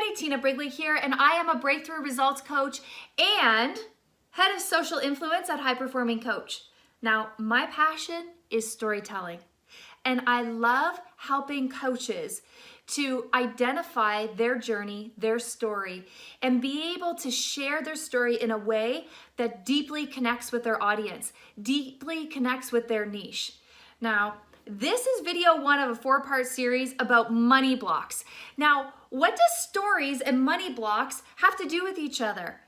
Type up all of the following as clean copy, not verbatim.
Hey, Tina Brigley here, and I am a breakthrough results coach and head of social influence at High Performing Coach. Now, my passion is storytelling, and I love helping coaches to identify their journey, their story, and be able to share their story in a way that deeply connects with their audience, deeply connects with their niche. Now, this is video one of a 4-part series about money blocks. Now, what does stories and money blocks have to do with each other?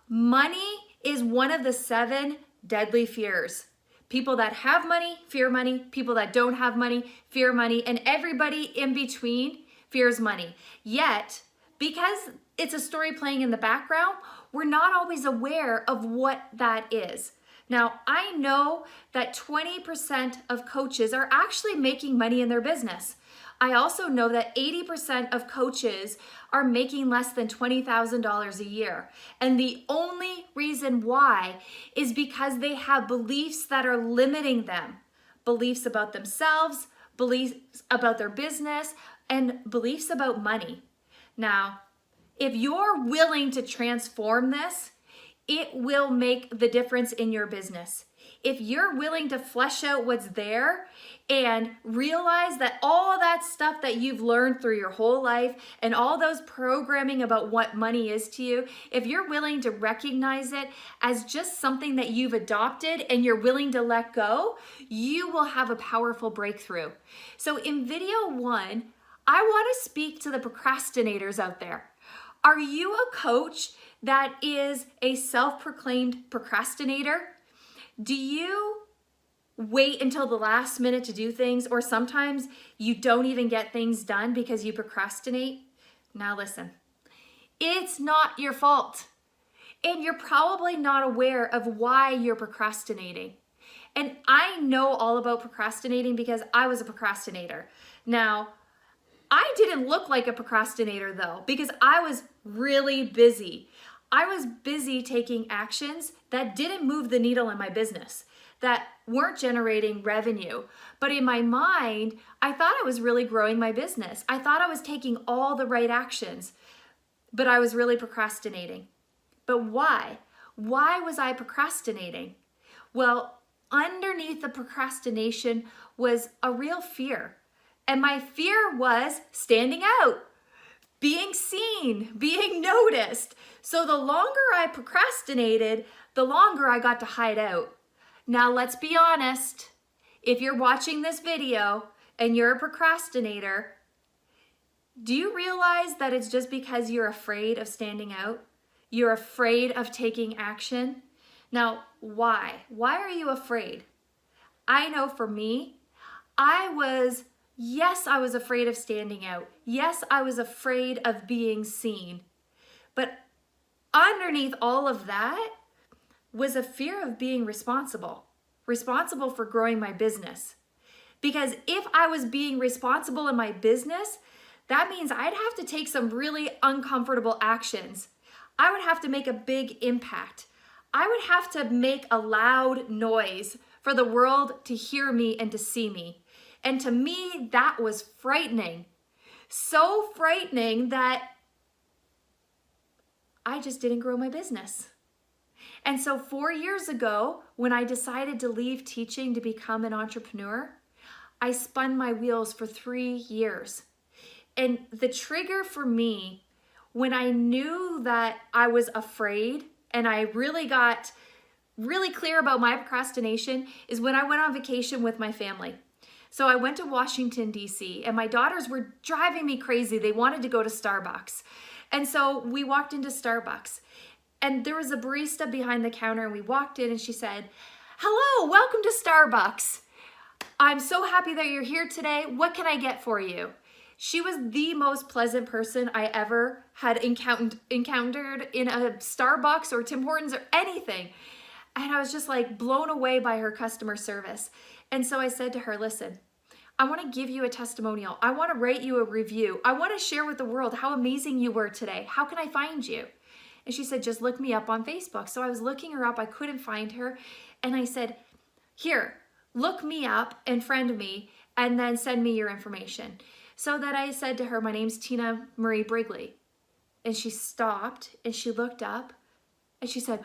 Money is one of the 7 deadly fears. People that have money, fear money. People that don't have money, fear money. And everybody in between fears money. Yet, because it's a story playing in the background, we're not always aware of what that is. Now, I know that 20% of coaches are actually making money in their business. I also know that 80% of coaches are making less than $20,000 a year. And the only reason why is because they have beliefs that are limiting them. Beliefs about themselves, beliefs about their business, and beliefs about money. Now, if you're willing to transform this, it will make the difference in your business. If you're willing to flesh out what's there and realize that all that stuff that you've learned through your whole life and all those programming about what money is to you, if you're willing to recognize it as just something that you've adopted and you're willing to let go, you will have a powerful breakthrough. So in video 1, I want to speak to the procrastinators out there. Are you a coach that is a self-proclaimed procrastinator? Do you wait until the last minute to do things, or sometimes you don't even get things done because you procrastinate? Now listen, it's not your fault. And you're probably not aware of why you're procrastinating. And I know all about procrastinating because I was a procrastinator. Now, I didn't look like a procrastinator though, because I was really busy. I was busy taking actions that didn't move the needle in my business, that weren't generating revenue. But in my mind, I thought I was really growing my business. I thought I was taking all the right actions, but I was really procrastinating. But why? Why was I procrastinating? Well, underneath the procrastination was a real fear. And my fear was standing out, being seen, being noticed. So the longer I procrastinated, the longer I got to hide out. Now let's be honest, if you're watching this video and you're a procrastinator, do you realize that it's just because you're afraid of standing out? You're afraid of taking action? Now, why? Why are you afraid? I know for me, Yes, I was afraid of standing out. Yes, I was afraid of being seen. But underneath all of that was a fear of being responsible for growing my business. Because if I was being responsible in my business, that means I'd have to take some really uncomfortable actions. I would have to make a big impact. I would have to make a loud noise for the world to hear me and to see me. And to me, that was frightening. So frightening that I just didn't grow my business. And so 4 years ago, when I decided to leave teaching to become an entrepreneur, I spun my wheels for 3 years. And the trigger for me, when I knew that I was afraid and I really got really clear about my procrastination, is when I went on vacation with my family. So I went to Washington, D.C., and my daughters were driving me crazy. They wanted to go to Starbucks. And so we walked into Starbucks, and there was a barista behind the counter, and we walked in, and she said, "Hello, welcome to Starbucks. I'm so happy that you're here today. What can I get for you?" She was the most pleasant person I ever had encountered in a Starbucks or Tim Hortons or anything. And I was just like blown away by her customer service. And so I said to her, "Listen, I want to give you a testimonial. I want to write you a review. I want to share with the world how amazing you were today. How can I find you?" And she said, "Just look me up on Facebook." So I was looking her up. I couldn't find her. And I said, "Here, look me up and friend me and then send me your information." So that I said to her, "My name's Tina Marie Brigley. And she stopped and she looked up and she said,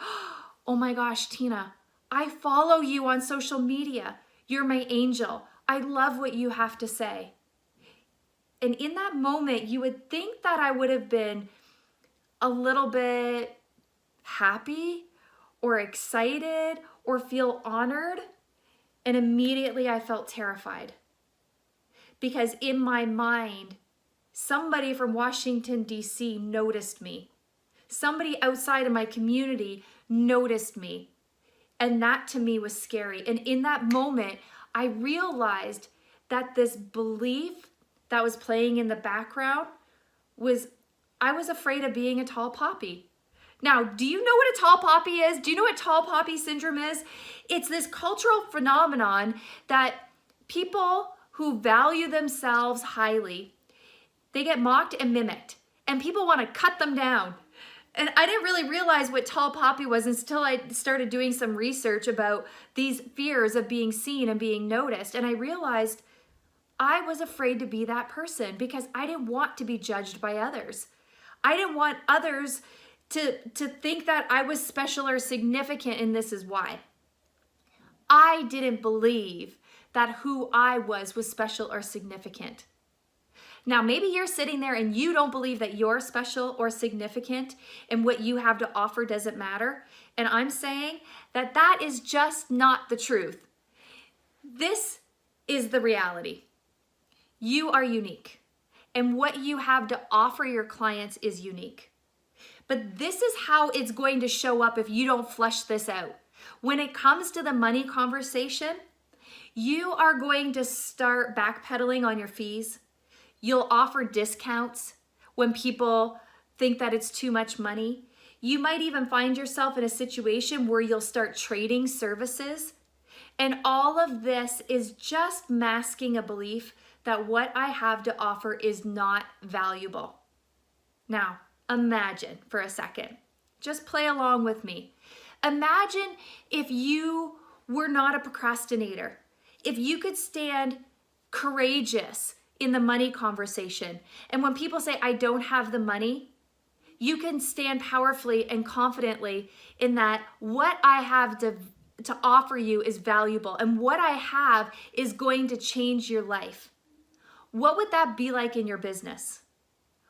"Oh my gosh, Tina, I follow you on social media. You're my angel. I love what you have to say." And in that moment, you would think that I would have been a little bit happy or excited or feel honored. And immediately I felt terrified. Because in my mind, somebody from Washington, D.C. noticed me. Somebody outside of my community noticed me. And that to me was scary. And in that moment, I realized that this belief that was playing in the background was, I was afraid of being a tall poppy. Now, do you know what a tall poppy is? Do you know what tall poppy syndrome is? It's this cultural phenomenon that people who value themselves highly, they get mocked and mimicked, and people want to cut them down. And I didn't really realize what tall poppy was until I started doing some research about these fears of being seen and being noticed. And I realized I was afraid to be that person because I didn't want to be judged by others. I didn't want others to think that I was special or significant, and this is why. I didn't believe that who I was special or significant. Now, maybe you're sitting there and you don't believe that you're special or significant and what you have to offer doesn't matter. And I'm saying that that is just not the truth. This is the reality. You are unique, and what you have to offer your clients is unique. But this is how it's going to show up if you don't flesh this out. When it comes to the money conversation, you are going to start backpedaling on your fees. You'll offer discounts when people think that it's too much money. You might even find yourself in a situation where you'll start trading services. And all of this is just masking a belief that what I have to offer is not valuable. Now, imagine for a second. Just play along with me. Imagine if you were not a procrastinator. If you could stand courageous in the money conversation. And when people say, "I don't have the money," you can stand powerfully and confidently in that what I have to offer you is valuable, and what I have is going to change your life. What would that be like in your business?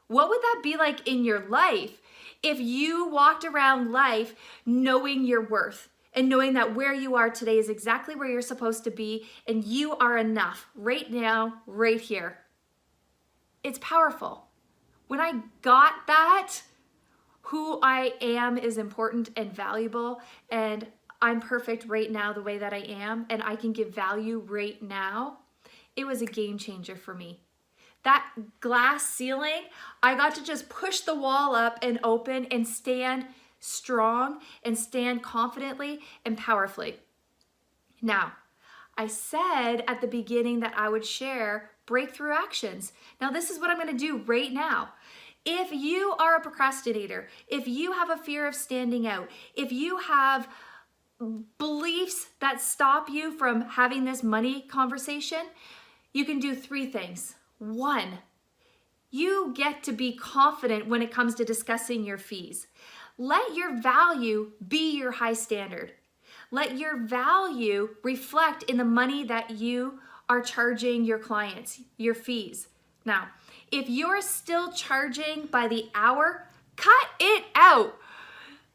What would that be like in your life if you walked around life knowing your worth and knowing that where you are today is exactly where you're supposed to be and you are enough right now, right here? It's powerful. When I got that, who I am is important and valuable, and I'm perfect right now the way that I am, and I can give value right now, it was a game changer for me. That glass ceiling, I got to just push the wall up and open and stand strong and stand confidently and powerfully. Now, I said at the beginning that I would share breakthrough actions. Now, this is what I'm going to do right now. If you are a procrastinator, if you have a fear of standing out, if you have beliefs that stop you from having this money conversation, you can do 3 things. 1, you get to be confident when it comes to discussing your fees. Let your value be your high standard. Let your value reflect in the money that you are charging your clients, your fees. Now, if you're still charging by the hour, cut it out.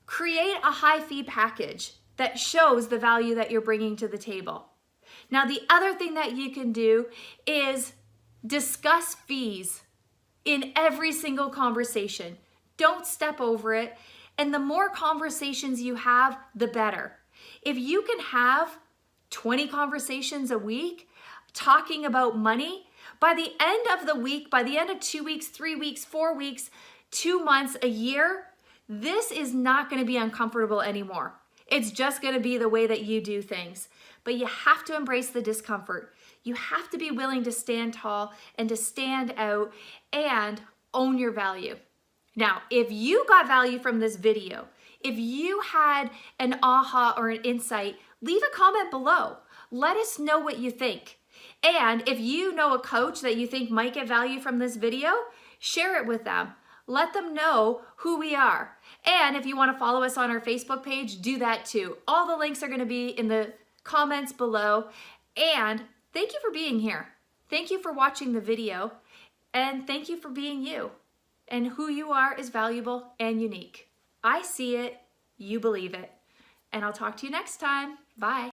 Create a high fee package that shows the value that you're bringing to the table. Now, the other thing that you can do is discuss fees in every single conversation. Don't step over it. And the more conversations you have, the better. If you can have 20 conversations a week talking about money, by the end of the week, by the end of 2 weeks, 3 weeks, 4 weeks, 2 months, a year, this is not going to be uncomfortable anymore. It's just going to be the way that you do things. But you have to embrace the discomfort. You have to be willing to stand tall and to stand out and own your value. Now, if you got value from this video, if you had an aha or an insight, leave a comment below. Let us know what you think. And if you know a coach that you think might get value from this video, share it with them. Let them know who we are. And if you want to follow us on our Facebook page, do that too. All the links are going to be in the comments below. And thank you for being here. Thank you for watching the video. And thank you for being you. And who you are is valuable and unique. I see it, you believe it. And I'll talk to you next time. Bye.